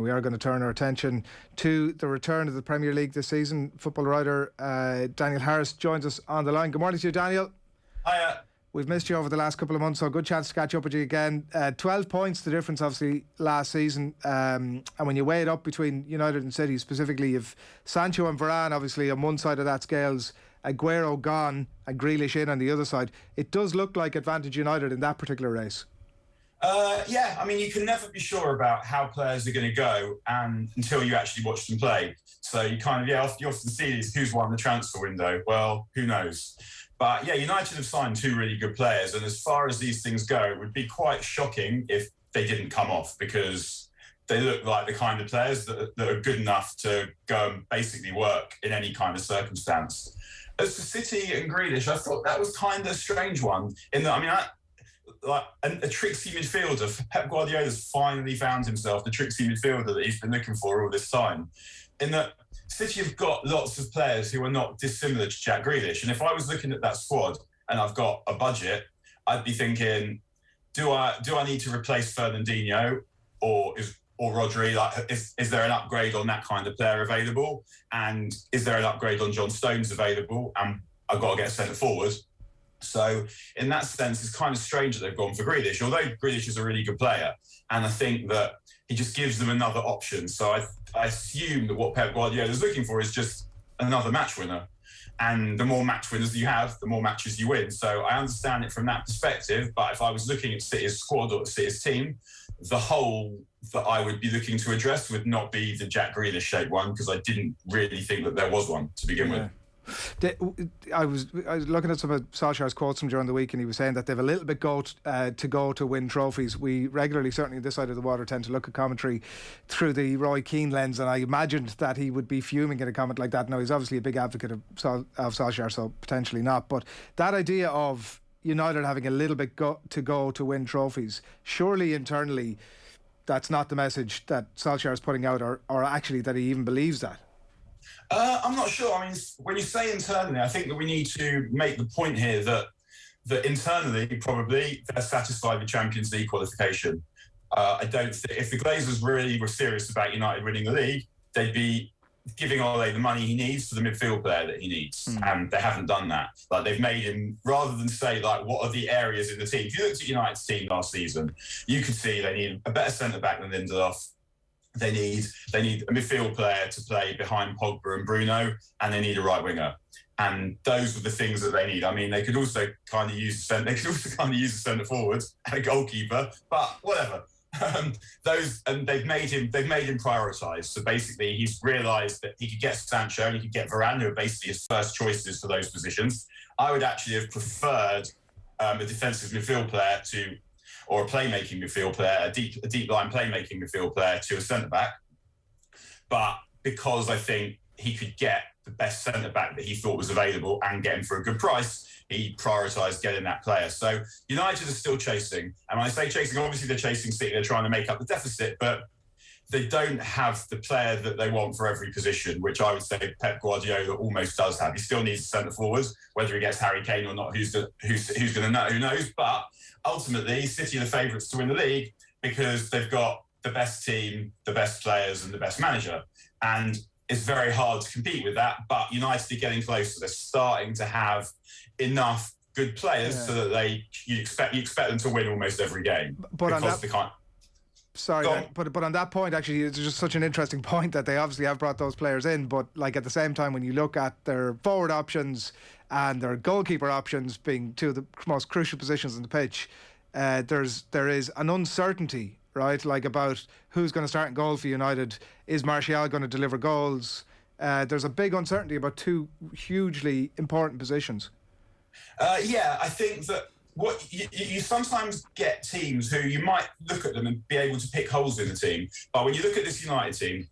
We are going to turn our attention to the return of the Premier League this season. Football writer Daniel Harris joins us on the line. Good morning to you, Daniel. Hiya. We've missed you over the last couple of months, so good chance to catch up with you again. 12 points, the difference obviously last season. And when you weigh it up between United and City, specifically if Sancho and Varane obviously on one side of that scales, Aguero gone and Grealish in on the other side, it does look like advantage United in that particular race. Yeah, I mean, you can never be sure about how players are going to go until you actually watch them play. So you kind of, you often see who's won the transfer window. Well, who knows? But yeah, United have signed two really good players. And as far as these things go, it would be quite shocking if they didn't come off, because they look like the kind of players that are good enough to go and basically work in any kind of circumstance. As for City and Grealish, I thought that was kind of a strange one. In that, I mean, like a tricksy midfielder. Pep Guardiola's finally found himself the tricksy midfielder that he's been looking for all this time. In that City have got lots of players who are not dissimilar to Jack Grealish. And if I was looking at that squad and I've got a budget, I'd be thinking, do I need to replace Fernandinho or Rodri? Like, is there an upgrade on that kind of player available? And is there an upgrade on John Stones available? And I've got to get a centre forward. So in that sense, it's kind of strange that they've gone for Grealish, although Grealish is a really good player. And I think that he just gives them another option. So I assume that what Pep Guardiola is looking for is just another match winner. And the more match winners you have, the more matches you win. So I understand it from that perspective. But if I was looking at City's squad or City's team, the hole that I would be looking to address would not be the Jack Grealish shaped one, because I didn't really think that there was one to begin with. I was looking at some of Solskjaer's quotes from during the week, and he was saying that they've a little bit to go to win trophies. We regularly, certainly on this side of the water, tend to look at commentary through the Roy Keane lens, and I imagined that he would be fuming in a comment like that. Now, he's obviously a big advocate of Solskjaer, so potentially not. But that idea of United having a little bit to go to win trophies, surely internally that's not the message that Solskjaer is putting out, or actually that he even believes that. I'm not sure. I mean, when you say internally, I think that we need to make the point here that internally, probably, they're satisfied with Champions League qualification. I don't think, if the Glazers really were serious about United winning the league, they'd be giving Ole the money he needs for the midfield player that he needs. And they haven't done that. Like, they've made him, rather than say, like, what are the areas in the team? If you looked at United's team last season, you could see they need a better centre-back than Lindelof. They need a midfield player to play behind Pogba and Bruno, and they need a right winger. And those are the things that they need. I mean, they could also kind of use a centre forward and a goalkeeper, but whatever. They've made him prioritise. So basically, he's realised that he could get Sancho and he could get Varane, who are basically his first choices for those positions. I would actually have preferred a defensive midfield player or a playmaking midfield player, a deep line playmaking midfield player to a centre-back. But because I think he could get the best centre-back that he thought was available and get him for a good price, he prioritised getting that player. So United are still chasing. And when I say chasing, obviously they're chasing City, they're trying to make up the deficit, but they don't have the player that they want for every position, which I would say Pep Guardiola almost does have. He still needs a centre forward, whether he gets Harry Kane or not, who's going to know, who knows. But ultimately, City are the favourites to win the league because they've got the best team, the best players and the best manager. And it's very hard to compete with that, but United are getting closer. They're starting to have enough good players so that you expect them to win almost every game. But on that point, actually, it's just such an interesting point that they obviously have brought those players in, but like at the same time, when you look at their forward options and their goalkeeper options being two of the most crucial positions on the pitch, there is an uncertainty, right, like about who's going to start in goal for United. Is Martial going to deliver goals? There's a big uncertainty about two hugely important positions. I think that what you sometimes get teams who you might look at them and be able to pick holes in the team. But when you look at this United team,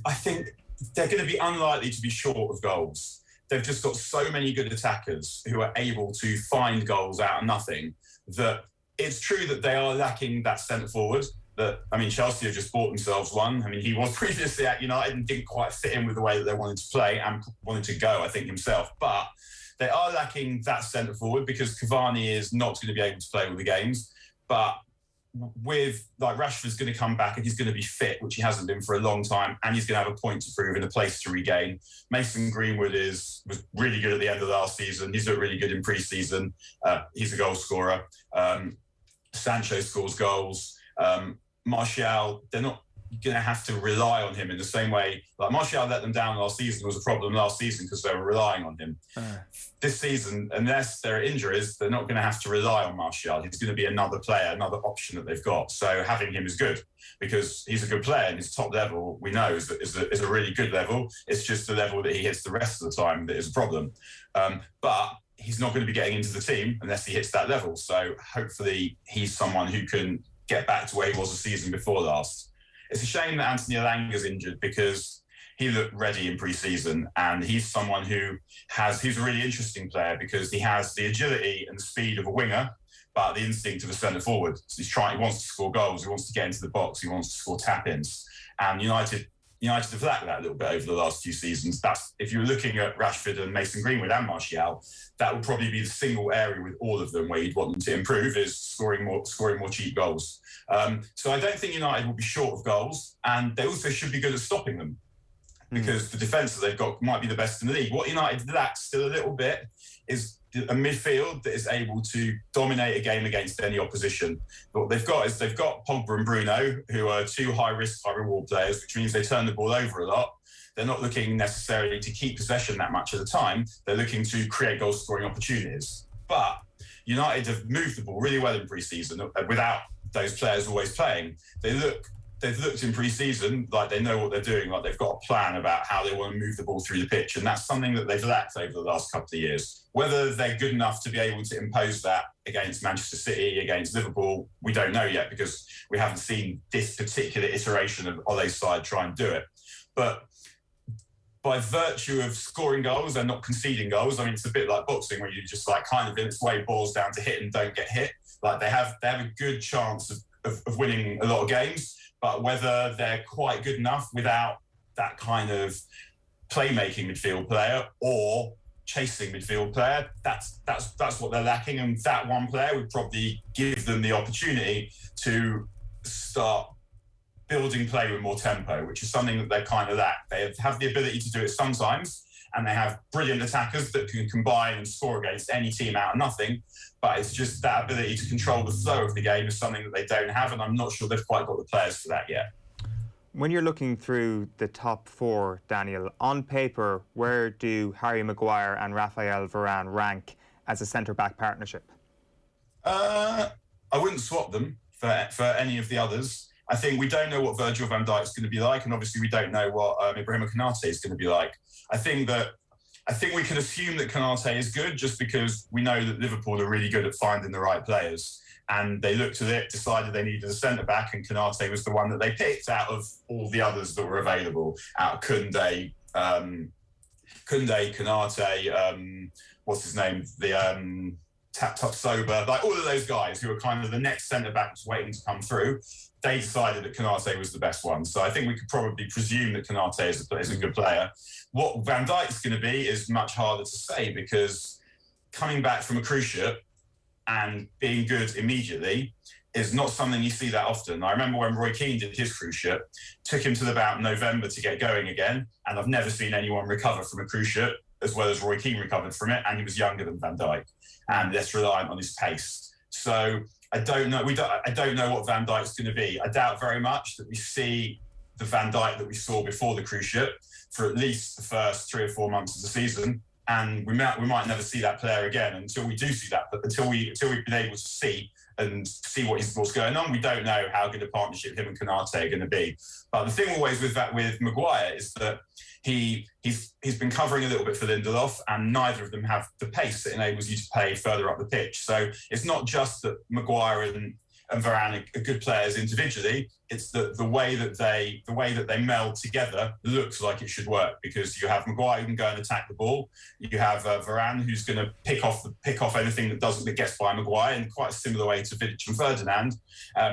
I think they're going to be unlikely to be short of goals. They've just got so many good attackers who are able to find goals out of nothing that it's true that they are lacking that centre forward. Chelsea have just bought themselves one. I mean, he was previously at United and didn't quite fit in with the way that they wanted to play and wanted to go, I think, himself. But they are lacking that centre forward because Cavani is not going to be able to play all the games. But with like Rashford's going to come back and he's going to be fit, which he hasn't been for a long time, and he's going to have a point to prove and a place to regain. Mason Greenwood was really good at the end of last season. He's looked really good in pre-season. He's a goal scorer. Sancho scores goals. Martial, they're not going to have to rely on him in the same way. Like Martial let them down last season, was a problem last season because they were relying on him. This season, unless there are injuries, they're not going to have to rely on Martial. He's going to be another player, another option that they've got. So having him is good because he's a good player, and his top level, we know, is a really good level. It's just the level that he hits the rest of the time that is a problem. But he's not going to be getting into the team unless he hits that level. So hopefully he's someone who can get back to where he was the season before last. It's a shame that Anthony Elanga's injured because he looked ready in pre-season, and he's someone he's a really interesting player because he has the agility and the speed of a winger, but the instinct of a centre forward. So he wants to score goals, he wants to get into the box, he wants to score tap-ins. And United have lacked that a little bit over the last few seasons. That's, if you're looking at Rashford and Mason Greenwood and Martial, that would probably be the single area with all of them where you'd want them to improve is scoring more cheap goals. So I don't think United will be short of goals, and they also should be good at stopping them because the defence that they've got might be the best in the league. What United lacks still a little bit is a midfield that is able to dominate a game against any opposition. But what they've got is they've got Pogba and Bruno, who are two high-risk, high-reward players, which means they turn the ball over a lot. They're not looking necessarily to keep possession that much at a time. They're looking to create goal-scoring opportunities. But United have moved the ball really well in pre-season without those players always playing. They've looked in pre-season like they know what they're doing, like they've got a plan about how they want to move the ball through the pitch, and that's something that they've lacked over the last couple of years. Whether they're good enough to be able to impose that against Manchester City, against Liverpool, we don't know yet because we haven't seen this particular iteration of Ole's side try and do it. But by virtue of scoring goals and not conceding goals, I mean, it's a bit like boxing where you just like kind of in its way boils down to hit and don't get hit. Like they have a good chance of winning a lot of games, but whether they're quite good enough without that kind of playmaking midfield player or chasing midfield player, that's what they're lacking. And that one player would probably give them the opportunity to start building play with more tempo, which is something that they kind of lack. They have the ability to do it sometimes, and they have brilliant attackers that can combine and score against any team out of nothing. But it's just that ability to control the flow of the game is something that they don't have, and I'm not sure they've quite got the players for that yet. When you're looking through the top four, Daniel, on paper, where do Harry Maguire and Raphael Varane rank as a centre-back partnership? I wouldn't swap them for any of the others. I think we don't know what Virgil van Dijk is going to be like, and obviously we don't know what Ibrahima Konate is going to be like. I think we can assume that Konate is good just because we know that Liverpool are really good at finding the right players. And they looked at it, decided they needed a centre-back, and Konate was the one that they picked out of all the others that were available. Out of Koundé, Konate, what's his name? The Tapsoba, like all of those guys who are kind of the next centre-backs waiting to come through. They decided that Konate was the best one. So I think we could probably presume that Konate is a good player. What Van Dijk's going to be is much harder to say because coming back from a cruise ship and being good immediately is not something you see that often. I remember when Roy Keane did his cruise ship, took him to about November to get going again, and I've never seen anyone recover from a cruise ship as well as Roy Keane recovered from it, and he was younger than Van Dijk and less reliant on his pace. So I don't know. I don't know what Van Dijk's going to be. I doubt very much that we see the Van Dijk that we saw before the cruise ship for at least the first 3 or 4 months of the season, and we might never see that player again until we do see that. But until we've been able to see what's going on, we don't know how good a partnership him and Konate are going to be. But the thing always with Maguire is that he's been covering a little bit for Lindelof, and neither of them have the pace that enables you to play further up the pitch. So it's not just that Maguire and Varane are good players individually. It's the way that they meld together looks like it should work, because you have Maguire who can go and attack the ball. You have Varane who's going to pick off anything that gets by Maguire in quite a similar way to Vidic and Ferdinand.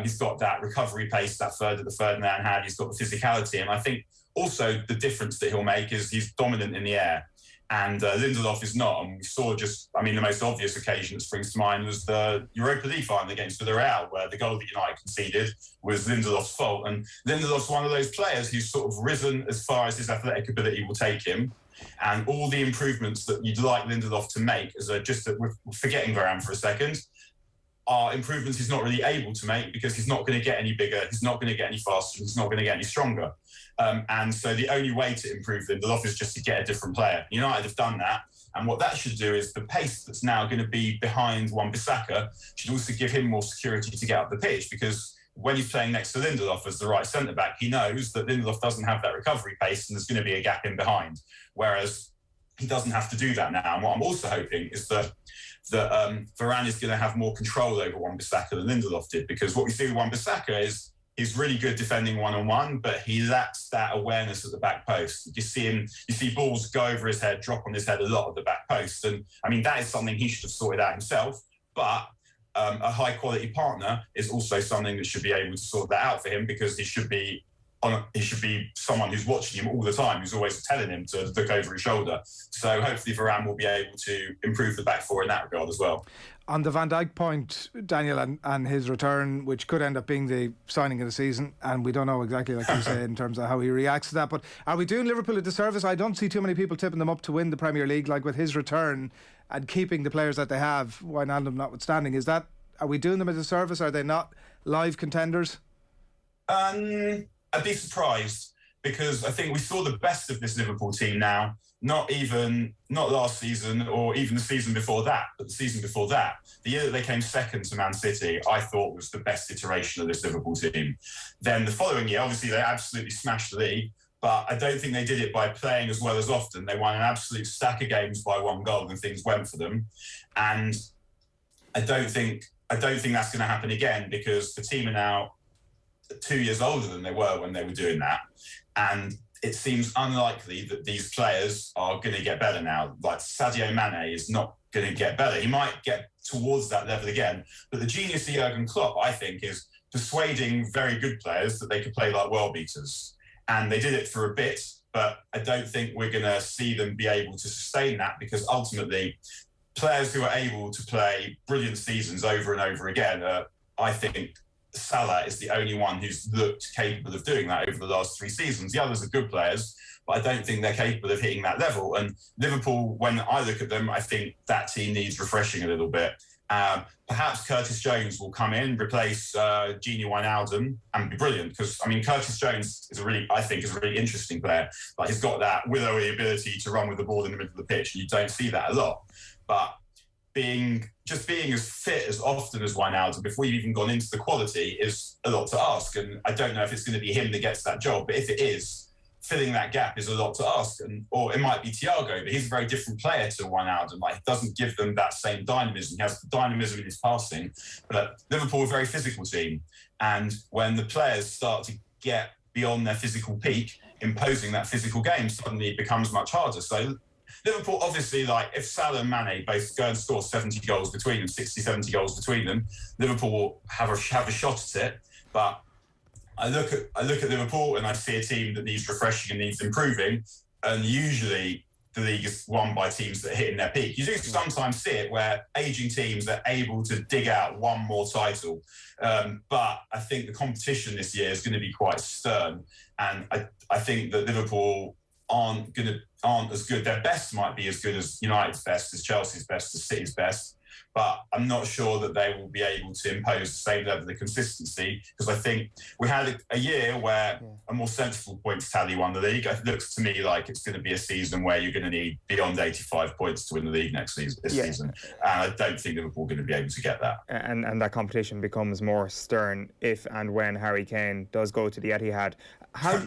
He's got that recovery pace that Ferdinand had. He's got the physicality, and I think also the difference that he'll make is he's dominant in the air. And Lindelof is not. And we saw the most obvious occasion that springs to mind was the Europa League final against Villarreal, where the goal that United conceded was Lindelof's fault. And Lindelof's one of those players who's sort of risen as far as his athletic ability will take him. And all the improvements that you'd like Lindelof to make, we're forgetting Varane for a second, are improvements he's not really able to make because he's not going to get any bigger, he's not going to get any faster, he's not going to get any stronger. And so the only way to improve Lindelof is just to get a different player. United have done that. And what that should do is the pace that's now going to be behind Wan-Bissaka should also give him more security to get up the pitch, because when he's playing next to Lindelof as the right centre-back, he knows that Lindelof doesn't have that recovery pace and there's going to be a gap in behind. Whereas he doesn't have to do that now. And what I'm also hoping is that Varane is going to have more control over Wan-Bissaka than Lindelof did, because what we see with Wan-Bissaka is he's really good defending one-on-one, but he lacks that awareness at the back post. You see balls go over his head, drop on his head a lot at the back post. And I mean, that is something he should have sorted out himself, but a high-quality partner is also something that should be able to sort that out for him, because he should be someone who's watching him all the time, who's always telling him to look over his shoulder. So hopefully Varane will be able to improve the back four in that regard as well. On the Van Dijk point, Daniel, and his return, which could end up being the signing of the season, and we don't know exactly, like you say, in terms of how he reacts to that, but are we doing Liverpool a disservice? I don't see too many people tipping them up to win the Premier League, like with his return and keeping the players that they have, Wijnaldum notwithstanding. Are we doing them a disservice? Are they not live contenders? I'd be surprised, because I think we saw the best of this Liverpool team now, not last season or even the season before that, but the season before that. The year that they came second to Man City, I thought was the best iteration of this Liverpool team. Then the following year, obviously, they absolutely smashed the league, but I don't think they did it by playing as well as often. They won an absolute stack of games by one goal and things went for them. And I don't think that's going to happen again, because the team are now 2 years older than they were when they were doing that. And it seems unlikely that these players are going to get better now. Like Sadio Mane is not going to get better. He might get towards that level again. But the genius of Jurgen Klopp, I think, is persuading very good players that they could play like world beaters. And they did it for a bit, but I don't think we're going to see them be able to sustain that, because ultimately players who are able to play brilliant seasons over and over again, I think Salah is the only one who's looked capable of doing that over the last 3 seasons. The others are good players, but I don't think they're capable of hitting that level. And Liverpool, when I look at them, I think that team needs refreshing a little bit. Perhaps Curtis Jones will come in, replace Gini Wijnaldum, and be brilliant. Because I mean, Curtis Jones is a really interesting player. Like, he's got that willowy ability to run with the ball in the middle of the pitch, and you don't see that a lot. But being as fit as often as Wijnaldum before you've even gone into the quality is a lot to ask. And I don't know if it's going to be him that gets that job, but if it is, filling that gap is a lot to ask. Or it might be Thiago, but he's a very different player to Wijnaldum. Like, he doesn't give them that same dynamism. He has the dynamism in his passing. But Liverpool are a very physical team. And when the players start to get beyond their physical peak, imposing that physical game suddenly becomes much harder. So Liverpool, obviously, like, if Salah and Mane both go and score 70 goals between them, 60, 70 goals between them, Liverpool will have a shot at it. But I look at Liverpool and I see a team that needs refreshing and needs improving. And usually the league is won by teams that are hitting their peak. You do sometimes see it where aging teams are able to dig out one more title. But I think the competition this year is going to be quite stern. And I think that Liverpool aren't as good. Their best might be as good as United's best, as Chelsea's best, as City's best, but I'm not sure that they will be able to impose the same level of consistency, because I think we had a year where a more sensible points tally won the league. It looks to me like it's going to be a season where you're going to need beyond 85 points to win the league season. And I don't think Liverpool are going to be able to get that. And that competition becomes more stern if and when Harry Kane does go to the Etihad. How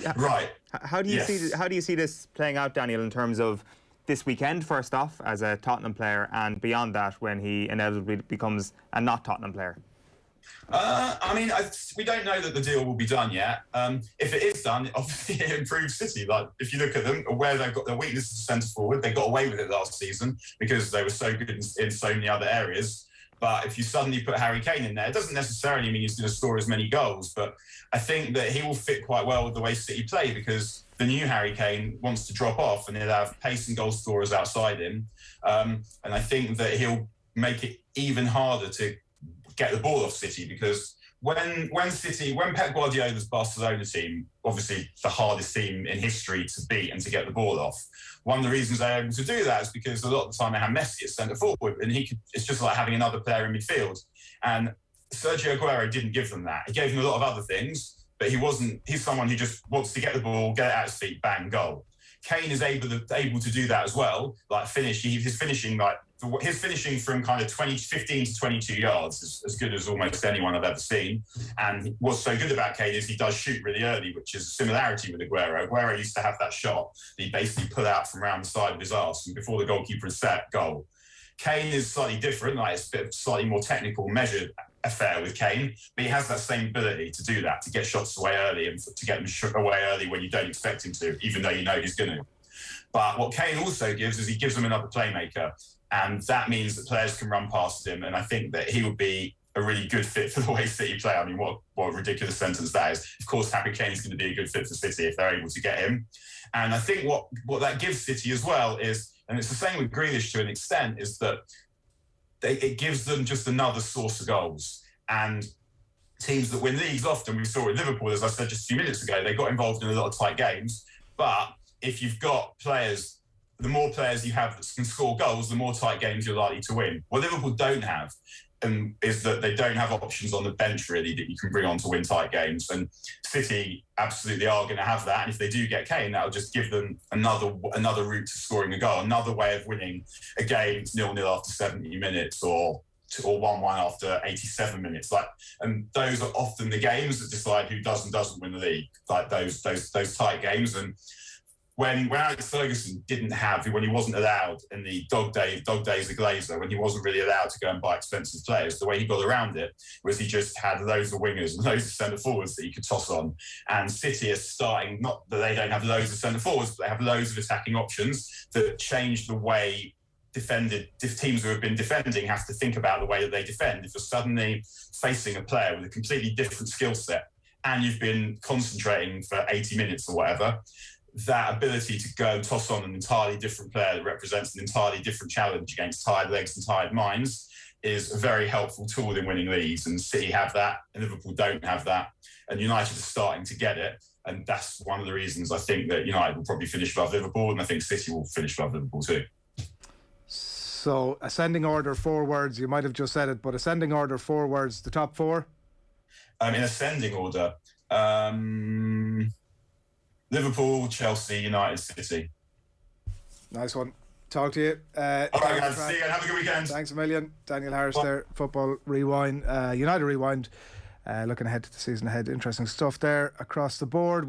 do you see this playing out, Daniel, in terms of this weekend, first off, as a Tottenham player, and beyond that, when he inevitably becomes a not Tottenham player? We don't know that the deal will be done yet. If it is done, obviously it improves City. Like, if you look at them, where they've got their weaknesses as centre forward, they got away with it last season because they were so good in so many other areas. But if you suddenly put Harry Kane in there, it doesn't necessarily mean he's going to score as many goals. But I think that he will fit quite well with the way City play, because the new Harry Kane wants to drop off and he'll have pace and goal scorers outside him. And I think that he'll make it even harder to get the ball off City, because when Pep Guardiola's Barcelona team, obviously the hardest team in history to beat and to get the ball off, one of the reasons they're able to do that is because a lot of the time they have Messi at centre forward, and it's just like having another player in midfield. And Sergio Aguero didn't give them that. He gave them a lot of other things, but he's someone who just wants to get the ball, get it at his feet, bang, goal. Kane is able to do that as well, like his finishing from kind of 15 to 22 yards is as good as almost anyone I've ever seen. And what's so good about Kane is he does shoot really early, which is a similarity with Aguero. Aguero used to have that shot that he basically put out from around the side of his arse, and before the goalkeeper is set, goal. Kane is slightly different, like it's a bit slightly more technical, measured affair with Kane, but he has that same ability to do that, to get shots away early and to get them away early when you don't expect him to, even though you know he's going to. But what Kane also gives is he gives them another playmaker, and that means that players can run past him, and I think that he would be a really good fit for the way City play. I mean, what a ridiculous sentence that is. Of course, Harry Kane is going to be a good fit for City if they're able to get him. And I think what that gives City as well is, and it's the same with Grealish to an extent, is that it gives them just another source of goals. And teams that win leagues often, we saw at Liverpool, as I said just a few minutes ago, they got involved in a lot of tight games. But if you've got players, the more players you have that can score goals, the more tight games you're likely to win. What Liverpool don't have is that they don't have options on the bench, really, that you can bring on to win tight games. And City absolutely are going to have that. And if they do get Kane, that'll just give them another route to scoring a goal, another way of winning a game 0-0 after 70 minutes or 1-1 after 87 minutes. And those are often the games that decide who does and doesn't win the league, like those tight games. And when Alex Ferguson when he wasn't allowed in the dog days of Glazer, when he wasn't really allowed to go and buy expensive players, the way he got around it was he just had loads of wingers and loads of centre forwards that he could toss on. And City is starting, not that they don't have loads of centre forwards, but they have loads of attacking options that change the way teams who have been defending have to think about the way that they defend. If you're suddenly facing a player with a completely different skill set and you've been concentrating for 80 minutes or whatever, that ability to go and toss on an entirely different player that represents an entirely different challenge against tired legs and tired minds is a very helpful tool in winning leagues. And City have that, and Liverpool don't have that, and United are starting to get it. And that's one of the reasons I think that United will probably finish above Liverpool, and I think City will finish above Liverpool too. So, ascending order, 4 words. You might have just said it, but ascending order, 4 words. The top 4? In ascending order, Liverpool, Chelsea, United, City. Nice one. Talk to you. All right, guys. See you. Have a good weekend. Thanks a million. Daniel Harris there, Football Rewind. United Rewind. Looking ahead to the season ahead. Interesting stuff there across the board.